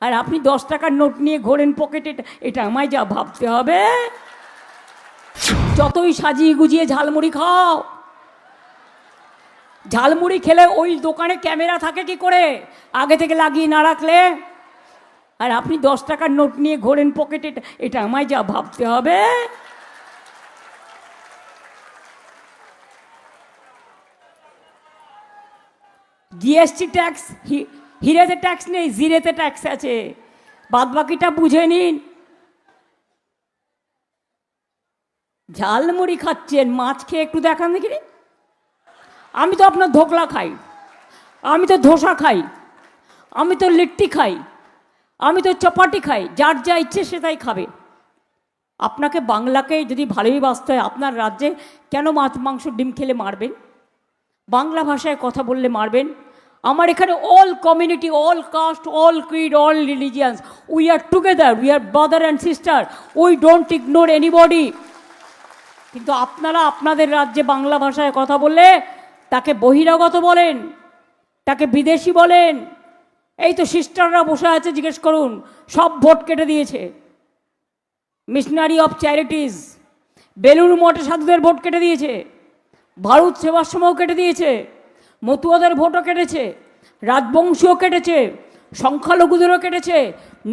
আর আপনি 10 টাকার নোট নিয়ে ঘোরেন পকেটে, এটা আমায় যা ভাবতে হবে। যতই সাজিয়ে গুজিয়ে ঝালমুড়ি খাও, ঝালমুড়ি খেলে ওই দোকানে ক্যামেরা থাকে কি করে আগে থেকে লাগিয়ে না রাখলে? আর আপনি 10 টাকার নোট নিয়ে ঘোরেন পকেটে, এটা আমায় যা ভাবতে হবে। জিএসটি ট্যাক্স, হিরেতে ট্যাক্স নেই, জিরেতে ট্যাক্স আছে, বাদ বাকিটা বুঝে নিন। ঝালমুড়ি খাচ্ছেন, মাছ খেয়ে একটু দেখান দেখি। আমি তো আপনার ধোকলা খাই, আমি তো ধোসা খাই, আমি তো লিট্টি খাই, আমি তো চপাটি খাই, যার যা ইচ্ছে সে তাই খাবে। আপনাকে বাংলাকে যদি ভালোই বাঁচতে হয়, আপনার রাজ্যে কেন মাছ মাংস ডিম খেলে মারবেন? বাংলা ভাষায় কথা বললে মারবেন? আমার এখানে all community, all caste, all creed, all religions, we are together, we are brother and sister, we don't ignore anybody. কিন্তু আপনারা আপনাদের রাজ্যে বাংলা ভাষায় কথা বললে তাকে বহিরাগত বলেন, তাকে বিদেশি বলেন। এই তো সিস্টাররা বসে আছে, জিজ্ঞেস করুন, সব ভোট কেটে দিয়েছে। মিশনারি অফ চ্যারিটিজ, বেলুড় মঠে সাধুদের ভোট কেটে দিয়েছে, ভারত সেবাশ্রমও কেটে দিয়েছে, মতুয়াদের ভোটও কেটেছে, রাজবংশীও কেটেছে, সংখ্যালঘুদেরও কেটেছে।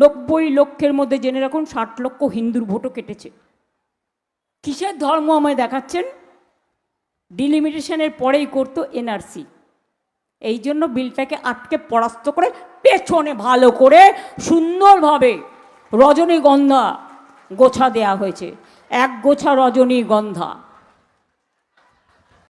90 লক্ষের মধ্যে জেনে রাখুন 60 লক্ষ হিন্দুর ভোটও কেটেছে। কিসের ধর্ম আমায় দেখাচ্ছেন? ডিলিমিটেশনের পরেই করতো এনআরসি। এই জন্য বিলটাকে আটকে পরাস্ত করে পেছনে ভালো করে সুন্দরভাবে রজনীগন্ধা গোছা দেয়া হয়েছে, 1 গোছা রজনীগন্ধা।